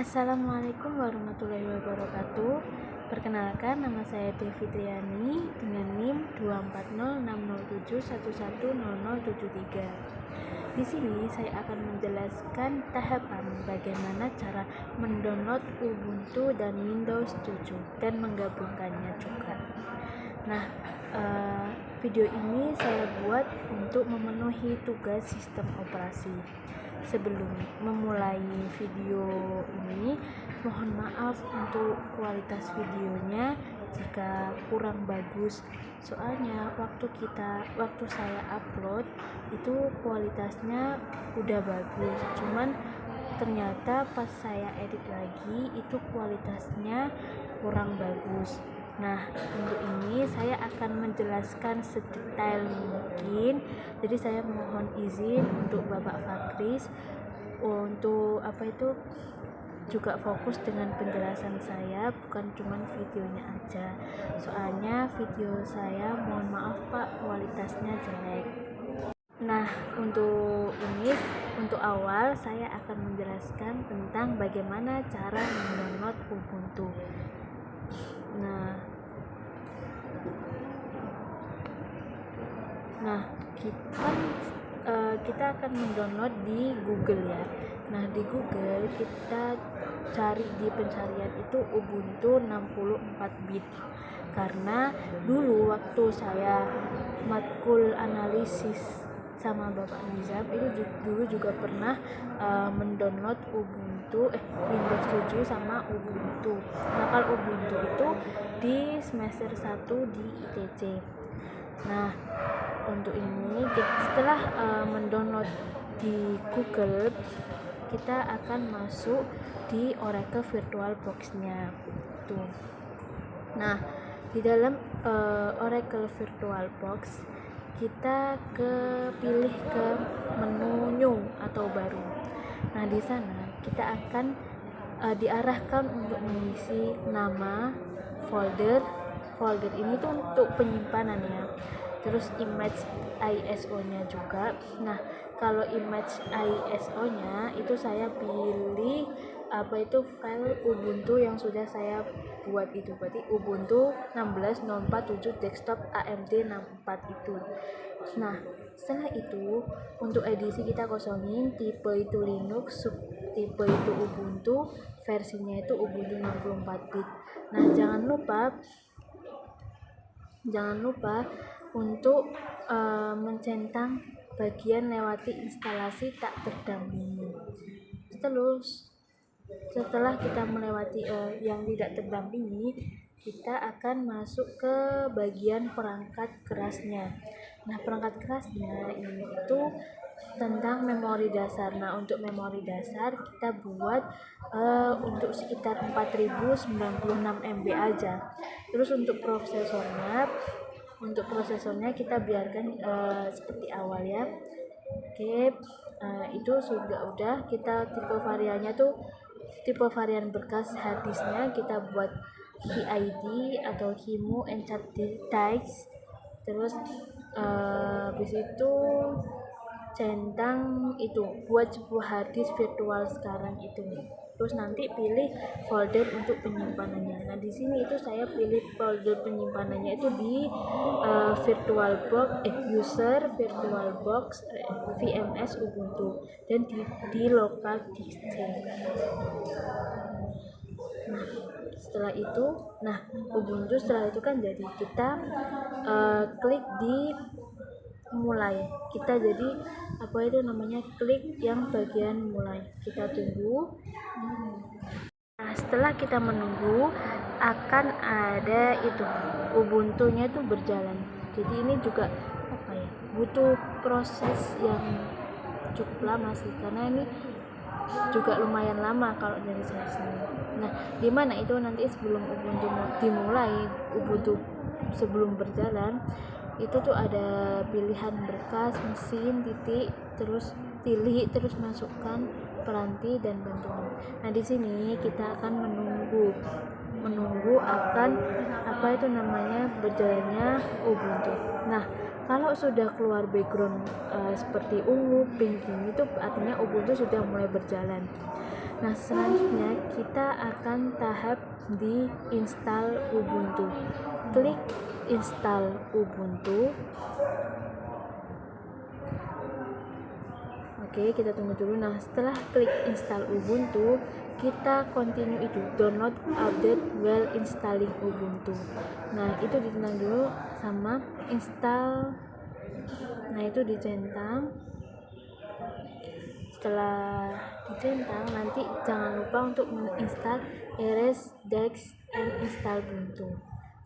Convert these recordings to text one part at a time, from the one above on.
Assalamualaikum warahmatullahi wabarakatuh. Perkenalkan, nama saya Devi Triani dengan NIM 2406071100073. Di sini saya akan menjelaskan tahapan bagaimana cara mendownload Ubuntu dan Windows 7 dan menggabungkannya juga. Nah, video ini saya buat untuk memenuhi tugas sistem operasi. Sebelum memulai video ini, mohon maaf untuk kualitas videonya jika kurang bagus. Soalnya waktu saya upload itu kualitasnya udah bagus, cuman ternyata pas saya edit lagi itu kualitasnya kurang bagus. Nah, untuk ini saya akan menjelaskan sedetail mungkin. Jadi saya mohon izin untuk Bapak Fakris untuk juga fokus dengan penjelasan saya, bukan cuma videonya aja. Soalnya video saya, mohon maaf Pak, kualitasnya jelek. Nah, untuk awal saya akan menjelaskan tentang bagaimana cara mendownload Ubuntu. Nah, kita akan mendownload di Google ya. Nah, di Google kita cari di pencarian itu Ubuntu 64 bit. Karena dulu waktu saya matkul analisis sama Bapak Nizam itu dulu juga pernah mendownload Windows 7 sama Ubuntu. Nah, kalau Ubuntu itu di semester 1 di ITC. Nah, untuk ini setelah mendownload di Google, kita akan masuk di Oracle VirtualBox-nya. Tuh. Nah, di dalam Oracle VirtualBox kita pilih ke menu new atau baru. Nah, di sana kita akan diarahkan untuk mengisi nama folder ini tuh untuk penyimpanan ya. Terus image ISO-nya juga. Nah, kalau image ISO-nya itu saya pilih file Ubuntu yang sudah saya buat itu. Berarti Ubuntu 16.04.7 desktop AMD 64 itu. Nah, setelah itu untuk edisi kita kosongin tipe itu Linux, tipe itu Ubuntu, versinya itu Ubuntu 64 bit. Nah, jangan lupa untuk mencentang bagian lewati instalasi tak terdampingi. Terus setelah kita melewati yang tidak terdampingi, kita akan masuk ke bagian perangkat kerasnya. Nah, perangkat kerasnya itu tentang memori dasar. Nah, untuk memori dasar kita buat untuk sekitar 4096 MB aja. Terus untuk prosesornya kita biarkan seperti awal ya. Oke, itu udah kita tipe varian berkas harddisknya kita buat HID atau HIMU Enchanted. Terus habis itu centang itu buat sebuah harddisk virtual sekarang itu. Terus nanti pilih folder untuk penyimpanannya. Nah, di sini itu saya pilih folder penyimpanannya itu di VirtualBox user VirtualBox VMS Ubuntu dan di local disk C. Nah, Ubuntu setelah itu kan jadi kita klik di mulai. Kita jadi klik yang bagian mulai. Kita tunggu. Nah, setelah kita menunggu akan ada itu Ubuntunya itu berjalan. Jadi ini juga butuh proses yang cukup lama sih, karena ini juga lumayan lama kalau dari saya sendiri. Nah, dimana itu nanti sebelum Ubuntu dimulai, Ubuntu sebelum berjalan itu tuh ada pilihan berkas, mesin, titik, terus pilih, terus masukkan peranti dan bantuan. Nah, di sini kita akan menunggu akan berjalannya Ubuntu. Nah, Kalau sudah keluar background seperti ungu, pink ini itu artinya Ubuntu sudah mulai berjalan. Nah, selanjutnya kita akan tahap di install Ubuntu. Klik install Ubuntu. Oke, kita tunggu dulu. Nah, setelah klik install Ubuntu, kita continue itu download update while installing Ubuntu. Nah, itu ditentang dulu sama install. Nah, itu dicentang. Setelah dicentang, nanti jangan lupa untuk menginstal erase dex and install Ubuntu.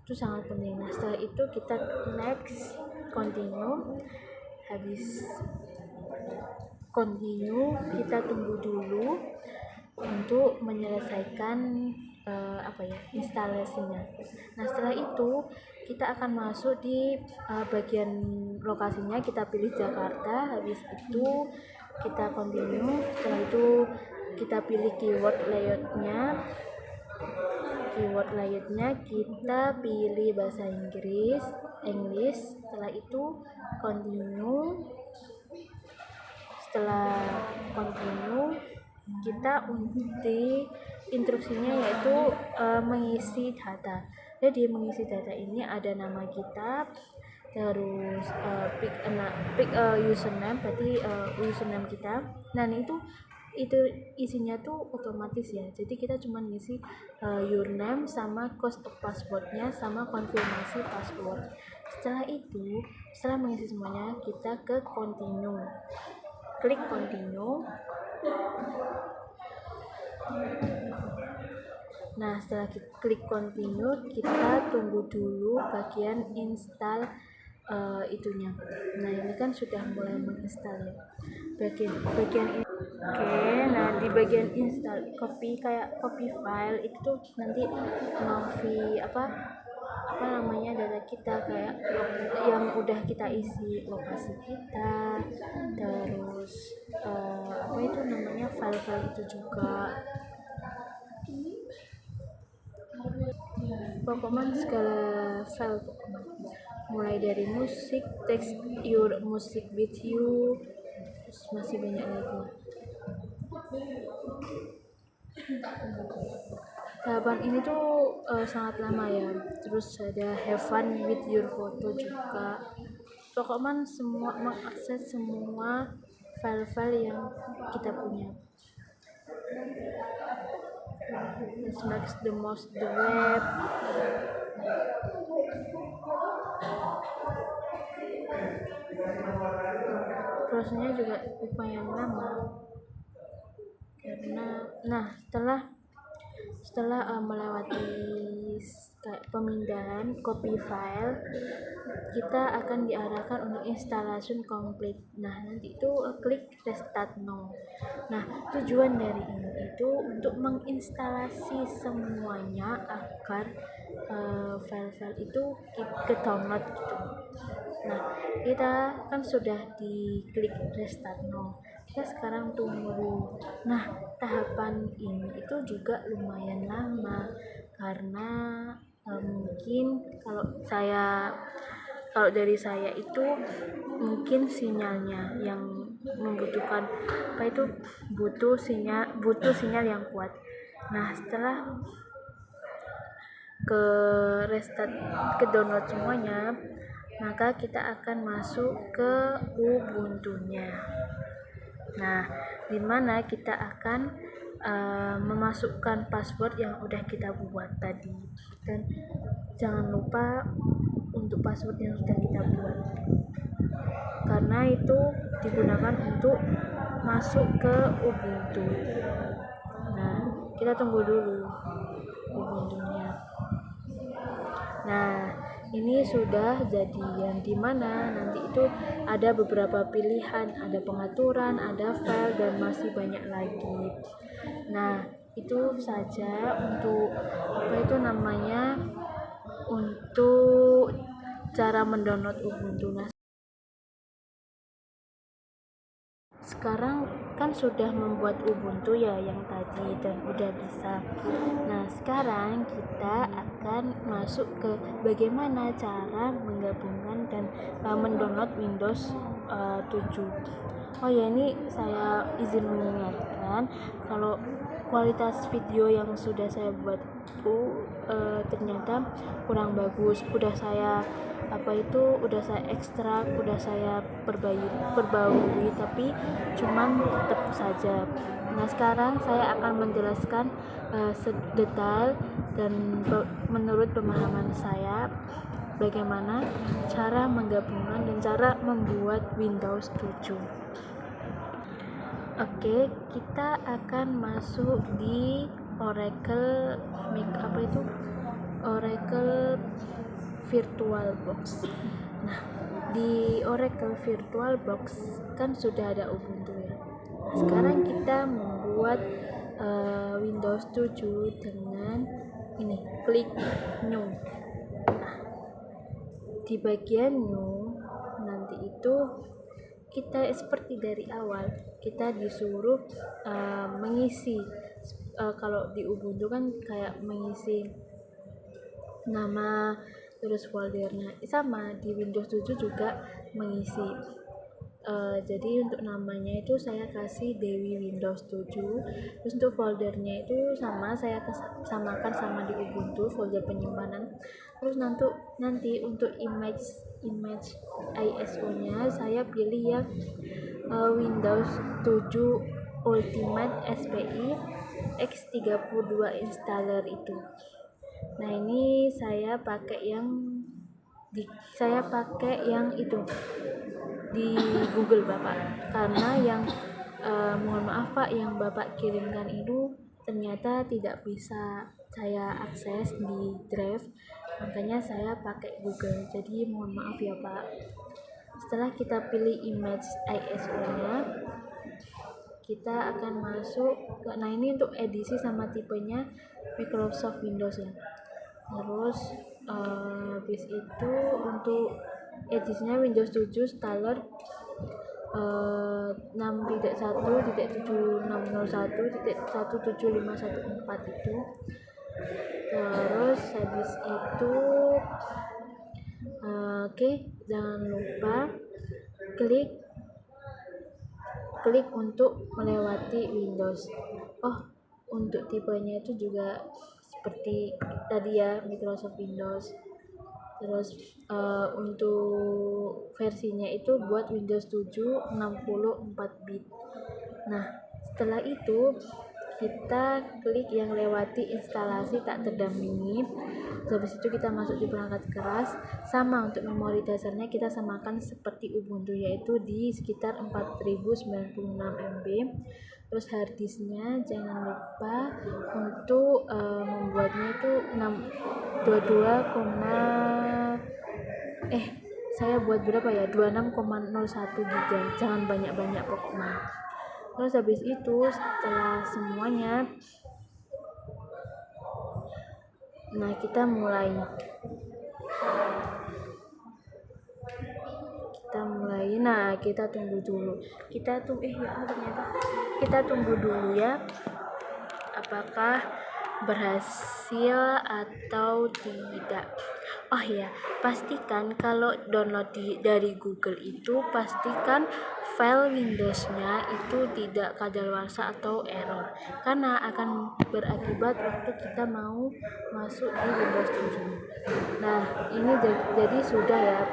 Itu sangat penting. Nah, setelah itu kita next, continue. Habis continue, kita tunggu dulu untuk menyelesaikan instalasinya. Nah, setelah itu kita akan masuk di bagian lokasinya, kita pilih Jakarta. Habis itu kita continue. Setelah itu kita pilih keyword layoutnya kita pilih bahasa Inggris. Setelah itu continue. Setelah continue, kita unti instruksinya yaitu mengisi data. Jadi mengisi data ini ada nama kita, terus pick username, berarti username kita. Nah, itu isinya tuh otomatis ya, jadi kita cuma ngisi your name sama cost of passwordnya sama konfirmasi password. Setelah mengisi semuanya, kita ke continue. Klik continue. Nah, setelah klik continue, kita tunggu dulu bagian install itunya. Nah, ini kan sudah mulai menginstal ya. Bagian nah di bagian install copy file itu tuh nanti copy data kita, kayak yang udah kita isi lokasi kita, terus file-file itu juga, pokoknya segala file, mulai dari musik, text your music video, terus masih banyak lagi. Tahapan ini tuh sangat lama ya. Terus ada have fun with your photo juga. Pokoknya mengakses semua file-file yang kita punya. This makes the most the web. Prosesnya juga lumayan lama karena setelah melewati pemindahan copy file, kita akan diarahkan untuk installation complete. Nah, nanti itu klik restart now. Nah, tujuan dari ini itu untuk menginstalasi semuanya agar file-file itu ke download gitu. Nah, kita kan sudah diklik restart now, kita sekarang tunggu. Nah, tahapan ini itu juga lumayan lama karena mungkin kalau dari saya itu mungkin sinyalnya yang membutuhkan butuh sinyal yang kuat. Nah, setelah ke restart, ke download semuanya, maka kita akan masuk ke Ubuntu-nya. Nah, dimana kita akan memasukkan password yang udah kita buat tadi, dan jangan lupa untuk password yang sudah kita buat, karena itu digunakan untuk masuk ke Ubuntu. Nah, kita tunggu dulu Ubuntu-nya. Nah, ini sudah jadi, yang dimana nanti itu ada beberapa pilihan, ada pengaturan, ada file, dan masih banyak lagi. Nah, itu saja untuk untuk cara mendownload Ubuntu. Nah, sekarang kan sudah membuat Ubuntu ya yang tadi dan udah bisa. Nah, sekarang kita akan masuk ke bagaimana cara menggabungkan dan mendownload Windows 7. Oh ya, ini saya izin mengingatkan kalau kualitas video yang sudah saya buat itu ternyata kurang bagus. Udah saya ekstrak, udah saya perbaharui, tapi cuman tetap saja. Nah, sekarang saya akan menjelaskan sedetail dan menurut pemahaman saya bagaimana cara menggabungkan dan cara membuat Windows 7. Oke, kita akan masuk di Oracle VirtualBox. Nah, di Oracle VirtualBox kan sudah ada Ubuntu ya. Sekarang kita membuat Windows 7 dengan ini, klik New. Nah, di bagian New nanti itu kita seperti dari awal kita disuruh mengisi kalau di Ubuntu kan kayak mengisi nama terus foldernya, sama di Windows 7 juga mengisi. Jadi untuk namanya itu saya kasih Dewi Windows 7, terus untuk foldernya itu sama, saya samakan sama di Ubuntu folder penyimpanan. Terus nanti untuk image ISO nya saya pilih yang Windows 7 Ultimate SPI X32 installer itu. Nah, ini saya pakai yang itu di Google Bapak, karena yang mohon maaf Pak, yang Bapak kirimkan itu ternyata tidak bisa saya akses di drive, makanya saya pakai Google, jadi mohon maaf ya Pak. Setelah kita pilih image ISO nya, kita akan masuk ke, nah ini untuk edisi sama tipenya Microsoft Windows ya. Terus habis itu untuk edisinya Windows 7 installer 6.1.7601.17514 itu. Terus habis itu oke, jangan lupa klik untuk melewati Windows. Untuk tipenya itu juga seperti tadi ya, Microsoft Windows. Terus untuk versinya itu buat Windows 7 64 bit. Nah, setelah itu kita klik yang lewati instalasi tak terdampingi. Habis itu kita masuk di perangkat keras, sama untuk memori dasarnya kita samakan seperti Ubuntu, yaitu di sekitar 4096 MB. Terus harddisknya jangan lupa untuk membuatnya itu 22, saya buat berapa ya, 26,01 GB, jangan banyak-banyak pokoknya. Terus habis itu setelah semuanya, nah kita mulai. Nah, kita tunggu dulu. Kita tunggu dulu ya, apakah berhasil atau tidak. Oh ya, pastikan kalau download dari Google itu pastikan file Windows-nya itu tidak kadaluarsa atau error, karena akan berakibat waktu kita mau masuk di Windows 7. Nah, ini jadi sudah ya.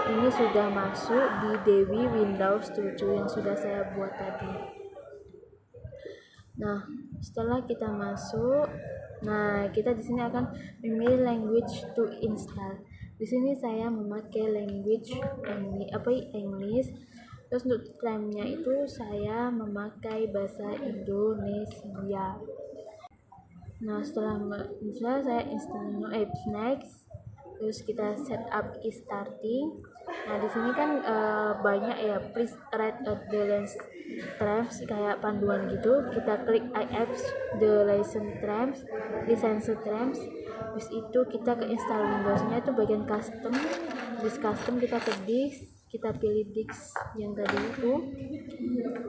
Ini sudah masuk di Dewi Windows 7 yang sudah saya buat tadi. Nah, setelah kita masuk, nah kita di sini akan memilih language to install. Di sini saya memakai language English. Terus untuk klaimnya itu saya memakai bahasa Indonesia. Nah, setelah saya install next. Terus kita setup starting. Nah, di sini kan banyak ya, please read the license terms, kayak panduan gitu. Kita klik I accept the license terms. Terus itu kita ke install Windows-nya itu bagian custom. Di custom kita ke disk. kita pilih disk yang tadi itu,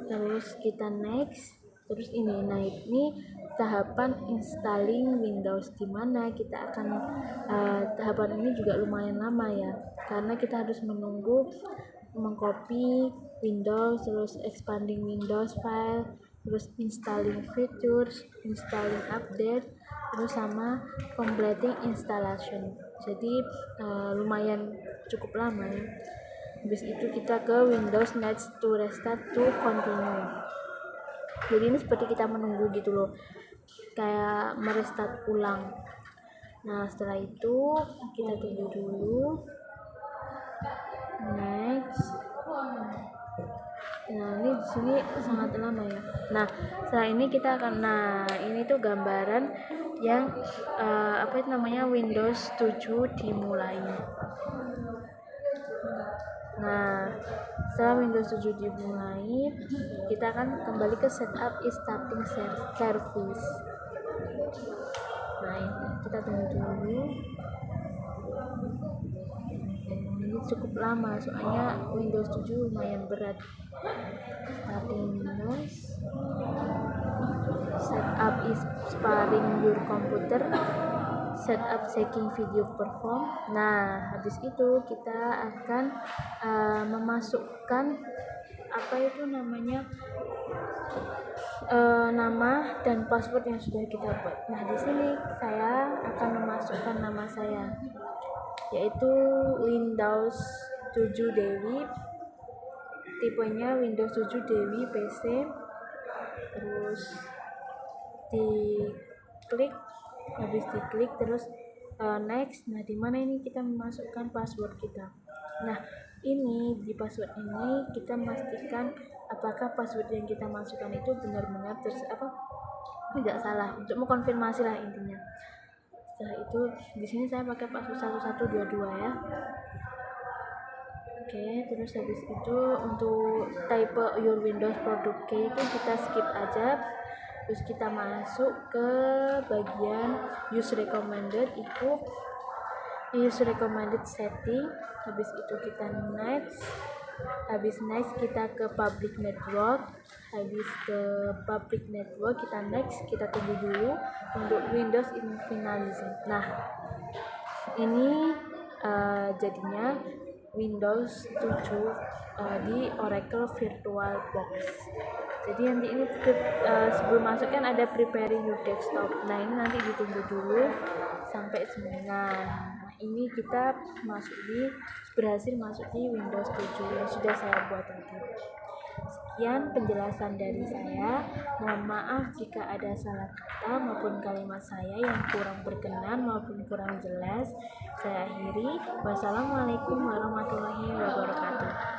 terus kita next. Terus ini, nah ini tahapan installing Windows, dimana kita akan tahapan ini juga lumayan lama ya, karena kita harus menunggu mengcopy Windows, terus expanding Windows file, terus installing features, installing update, terus sama completing installation. Jadi lumayan cukup lama ya. Habis itu kita ke Windows needs to restart to continue. Jadi ini seperti kita menunggu gitu loh, kayak merestart ulang. Nah setelah itu kita tunggu dulu, next. Nah ini di sini sangat lama ya. Nah setelah ini kita akan, nah ini tuh gambaran yang apa itu namanya, Windows 7 dimulai. Nah setelah Windows 7 dimulai, kita akan kembali ke setup is starting service. Nah ini kita tunggu dulu. Ini cukup lama soalnya Windows 7 lumayan berat. Starting Windows, setup is sparing your computer, setup checking video perform. Nah habis itu kita akan memasukkan apa itu namanya, nama dan password yang sudah kita buat. Nah di sini saya akan memasukkan nama saya, yaitu Windows 7 Dewi, tipenya Windows 7 Dewi PC, terus diklik, habis diklik terus next. Nah dimana ini kita memasukkan password kita. Nah ini di password ini kita memastikan apakah password yang kita masukkan itu benar-benar tidak salah, untuk mengkonfirmasi lah intinya. Setelah itu di sini saya pakai password 1122 ya. Oke, terus habis itu untuk type your Windows product key itu kita skip aja. Terus kita masuk ke bagian use recommended, itu use recommended setting. Habis itu kita next. Habis next kita ke public network. Habis ke public network kita next, kita tunggu dulu untuk Windows Infinalization. Nah ini jadinya Windows 7 di Oracle VirtualBox. Jadi nanti ini sebelum masuk kan ada preparing your desktop. Nah ini nanti ditunggu dulu sampai semua. Nah ini kita berhasil masuk di Windows 7 yang sudah saya buat tadi. Sekian penjelasan dari saya. Mohon maaf jika ada salah kata maupun kalimat saya yang kurang berkenan maupun kurang jelas. Saya akhiri. Wassalamualaikum warahmatullahi wabarakatuh.